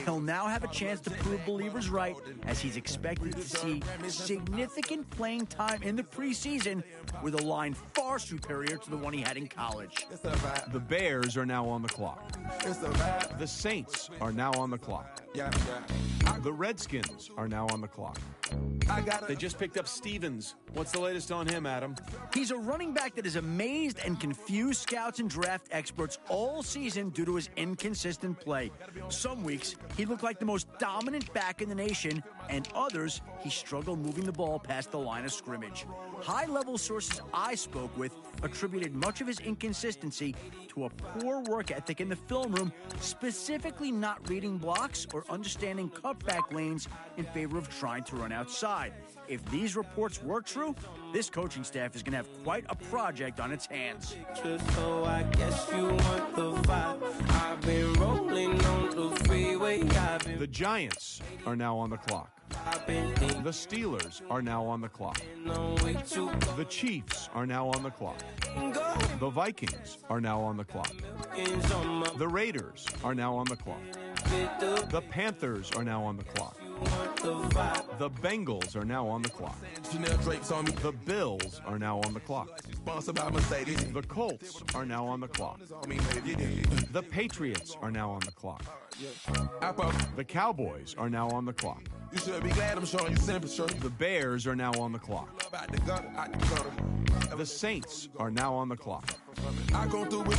He'll now have a chance to prove believers right, as he's expected to see significant playing time in the preseason with a line far superior to the one he had in college. The Bears are now on the clock. The Saints are now on the clock. The Redskins are now on the clock. They just picked up Stevens. What's the latest on him, Adam? He's a running back that has amazed and confused scouts and draft experts all season due to his inconsistent play. Some weeks, he looked like the most dominant back in the nation, and others, he struggled moving the ball past the line of scrimmage. High-level sources I spoke with attributed much of his inconsistency to a poor work ethic in the film room, specifically not reading blocks or understanding cutback lanes in favor of trying to run outside. If these reports were true, this coaching staff is going to have quite a project on its hands. So I guess you want the vibe. I've been rolling on the freeway. The Giants are now on the clock. The Steelers are now on the clock. The Chiefs are now on the clock. The Vikings are now on the clock. The Raiders are now on the clock. The Panthers are now on the clock. The Bengals are now on the clock. The Bills are now on the clock. The Colts are now on the clock. The Patriots are now on the clock. The Cowboys are now on the clock. You should be glad I'm showing you sympathy. The Bears are now on the clock. The Saints are now on the clock. I go through it.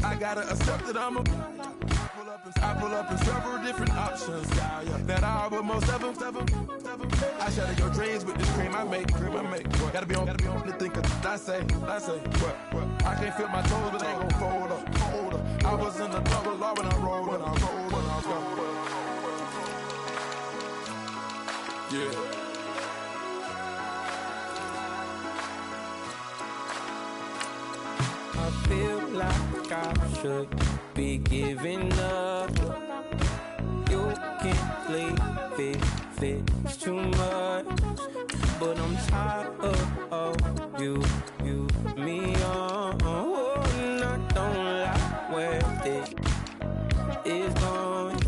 I gotta accept that I'm a. I pull up in several different options. That I will most ever. I shatter your dreams with this cream I make. Gotta be on the thinker. I say. What? I can't feel my toes, but they gon' fold up. I was in the double law when I rolled. Yeah. I feel like I should be giving up. You can't leave it's too much. But I'm tired of you, me on. And I don't like where this is going.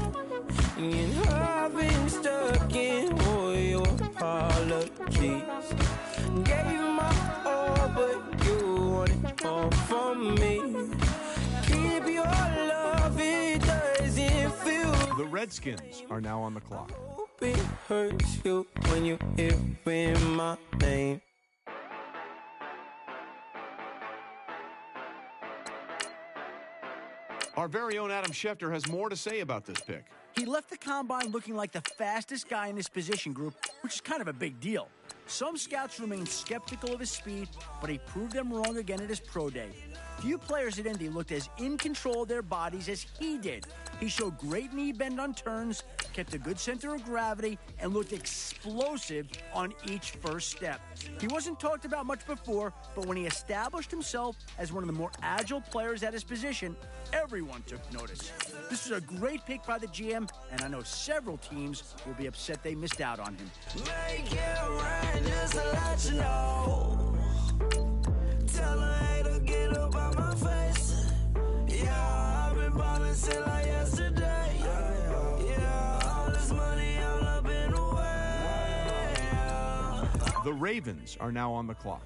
And I've been stuck in all your apologies. Gave you my all, but you want it all from me. Keep your love, it doesn't feel. The Redskins are now on the clock. It hurts you when you hear my name. Our very own Adam Schefter has more to say about this pick. He left the combine looking like the fastest guy in his position group, which is kind of a big deal. Some scouts remained skeptical of his speed, but he proved them wrong again at his pro day. Few players at Indy looked as in control of their bodies as he did. He showed great knee bend on turns, kept a good center of gravity, and looked explosive on each first step. He wasn't talked about much before, but when he established himself as one of the more agile players at his position, everyone took notice. This was a great pick by the GM, and I know several teams will be upset they missed out on him. Make it rain just to let you know. Tell her hey to get up on my face. Yeah, I've been ballin' since like yesterday. Yeah, all this money all up in the way. The Ravens are now on the clock.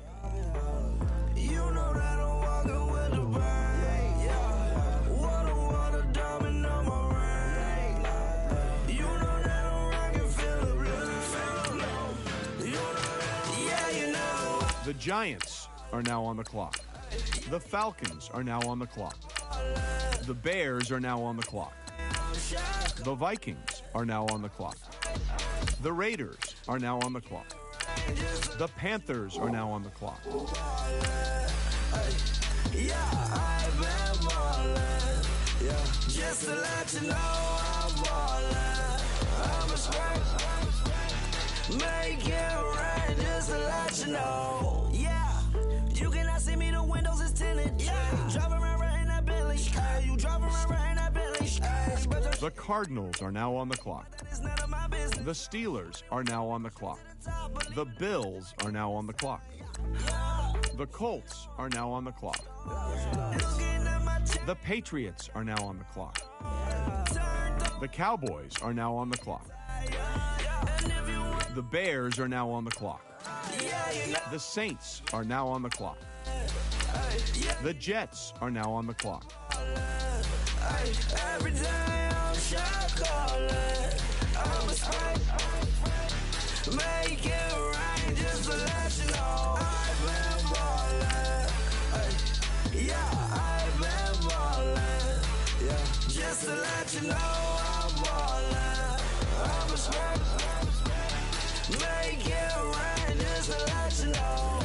You know that I'm walking with the brain. Yeah, water, diamond on my ring. You know that I'm rockin', feel the blue. You know that, yeah, you know. The Giants are now on the clock. The Falcons are now on the clock. The Bears are now on the clock. The Vikings are now on the clock. The Raiders are now on the clock. The Panthers are now on the clock. Yeah, I've been ballin'. Yeah, just to let you know I'm ballin'. I'm a scratch. Make it rain just to let you know. Yeah, you cannot see me, the windows is tinted. Yeah, driving around right in that Bentley. Hey, you driving around right in that Bentley. The Cardinals are now on the clock. The Steelers are now on the clock. The Bills are now on the clock. The Colts are now on the clock. The Patriots are now on the clock. The Cowboys are now on the clock. The Bears are now on the clock. The Saints are now on the clock. The Jets are now on the clock. Just to let you know I'm ballin'. I'm a smoke. Make it rain just to let you know.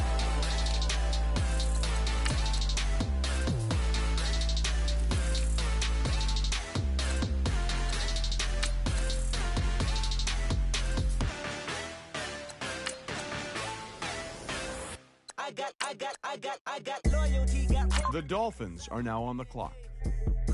I got loyalty, got The Dolphins are now on the clock.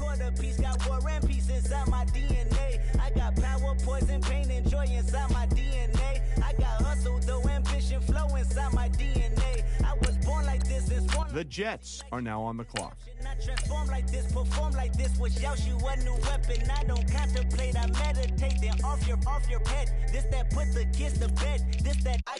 quarter piece, got war and peace inside my DNA. I got power, poison, pain, and joy inside my DNA. I got hustle, though ambition, flow inside my DNA. I was born like this, The Jets are now on the clock. I transform like this, perform like this, was Yaoshu a new weapon. I don't contemplate, I meditate, then off your head. This that put the kids to bed. This that I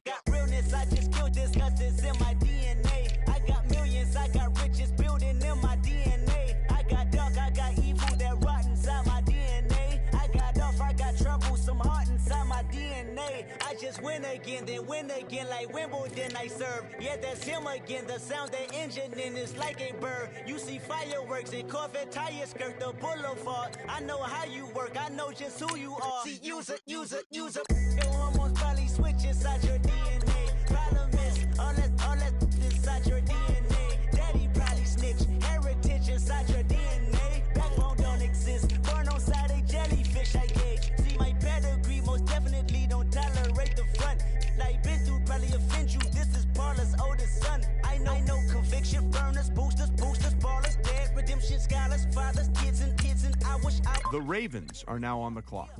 got realness. I just killed this cause it's in my DNA. I got millions, I got riches building in my DNA. I got dark, I got evil that rot inside my DNA. I got off, I got trouble, some heart inside my DNA. I just win again, then win again like Wimbledon I serve. Yeah, that's him again, the sound that engine in is like a bird. You see fireworks and Corvette tires skirt the boulevard. I know how you work, I know just who you are. See, use it. Your hormones probably switch inside your DNA. Problem is, all that inside your DNA. Daddy probably snitch, heritage inside your DNA. Backbone don't exist, born on side a jellyfish I gauge. See my pedigree, most definitely don't tolerate the front. Like been through probably offend you, this is Paula's oldest son. I know conviction, burners, boosters, ballers, dead, redemption, scholars, fathers, kids and I wish I... The Ravens are now on the clock.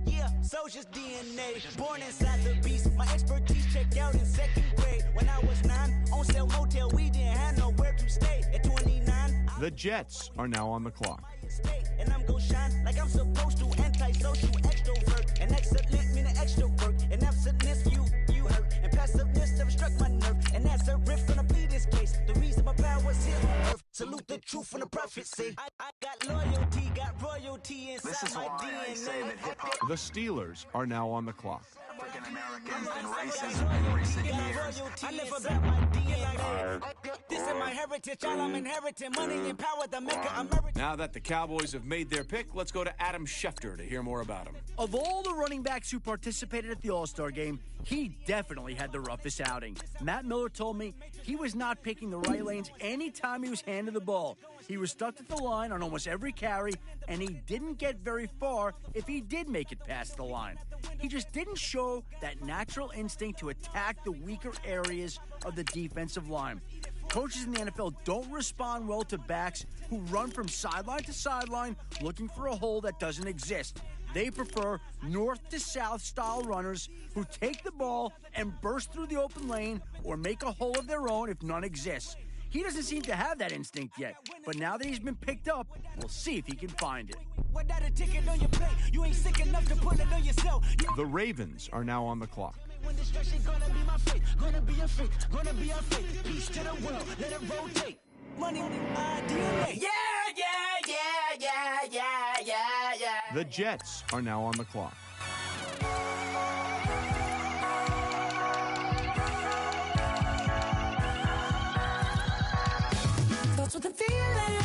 Yeah, soldier's DNA, born inside the beast. My expertise checked out in second grade. When I was 9, on sale motel, we didn't have nowhere to stay. At 29, The Jets are now on the clock. and I'm gon' shine like I'm supposed to. Antisocial extrovert, and excellent meaning extra work. And absentness, you hurt, and passiveness never struck my nerve. And that's a riff gonna plead this case. The reason my power's here on earth. Salute the truth from the prophecy. I got loyalty, got royalty inside my DNA. The Steelers are now on the clock. I live about my DNA. This is my heritage, all I'm inheriting. Money and power that make America. Now that the Cowboys have made their pick, let's go to Adam Schefter to hear more about him. Of all the running backs who participated at the All-Star game, he definitely had the roughest outing. Matt Miller told me he was not picking the right lanes anytime he was handed the ball. He was stuck at the line on almost every carry, and he didn't get very far if he did make it past the line. He just didn't show that natural instinct to attack the weaker areas of the defensive line. Coaches in the NFL don't respond well to backs who run from sideline to sideline looking for a hole that doesn't exist. They prefer north to south style runners who take the ball and burst through the open lane or make a hole of their own if none exists. He doesn't seem to have that instinct yet, but now that he's been picked up, we'll see if he can find it. Without a ticket on your plate, you ain't sick enough to pull it on yourself. The Ravens are now on the clock. When destruction gonna be my fate, gonna be a fate, gonna be a fate. Peace to the world, let it rotate. Money, DNA. Yeah. The Jets are now on the clock. Starts with a feeling,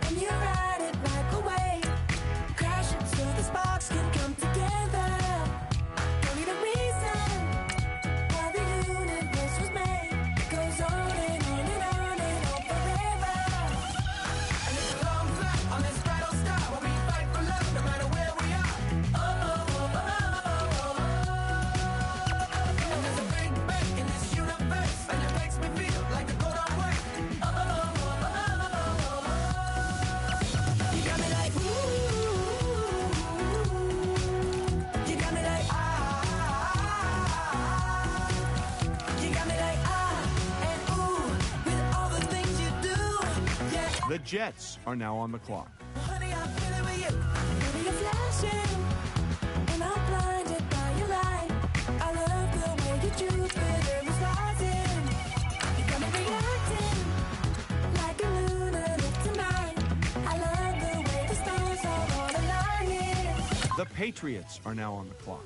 and you ride it like a wave. Crash it so the sparks can come together. Don't need a reason why the universe was made. It goes on and on and on and on forever. And it's a long flight on this battle star where we fight for love no matter where we are. And there's a big bang in this universe, and it makes me feel like the gold on way. You got me like ooh, you got me like you got me like and ooh, with all the things you do, yeah. The Jets are now on the clock. Honey, I feel it with you. Baby, you're flashing, and I'm blinded by your light. I love the way you Jupiter is rising. You got me reacting like a lunatic tonight. I love the way the stars are all aligning. The Patriots are now on the clock.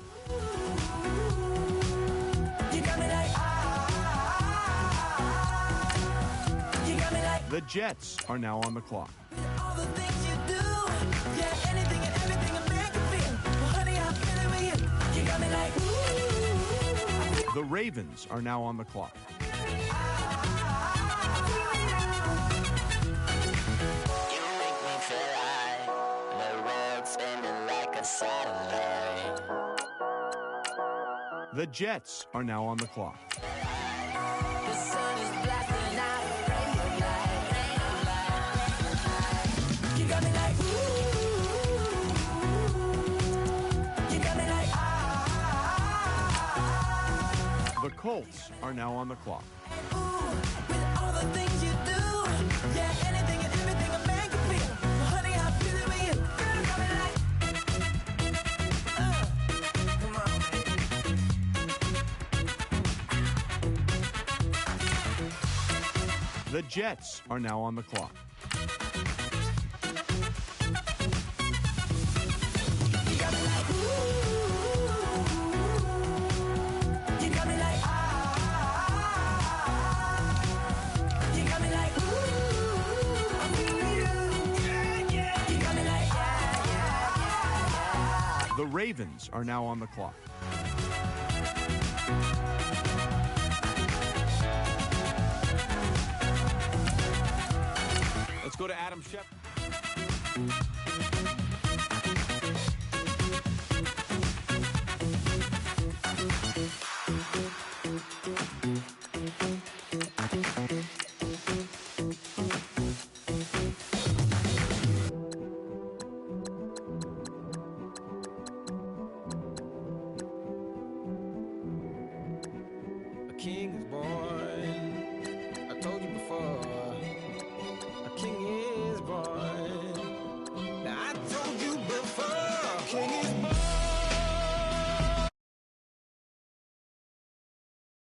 You got me like you got me like The Jets are now on the clock. all the things you do. Yeah, anything and everything I make you feel. Well, honey, I'm feeling with you. You got me like ooh. The Ravens are now on the clock. You make me feel like the world's spinning like a satellite. The Jets are now on the clock. The sun is blasting out, rainbow light, rainbow light. You got me like ooh. You got me like The Colts are now on the clock. ooh. With all the things you do. Yeah, anything and everything I make you feel. Well, honey, I'm feeling with you. Girl, you got me like come on. The Jets are now on the clock. You got me like ooh. You got me like you got me like ooh. I'm feeling you. Yeah, yeah. You got me like The Ravens are now on the clock. Let's go to Adam Shep. A king is born.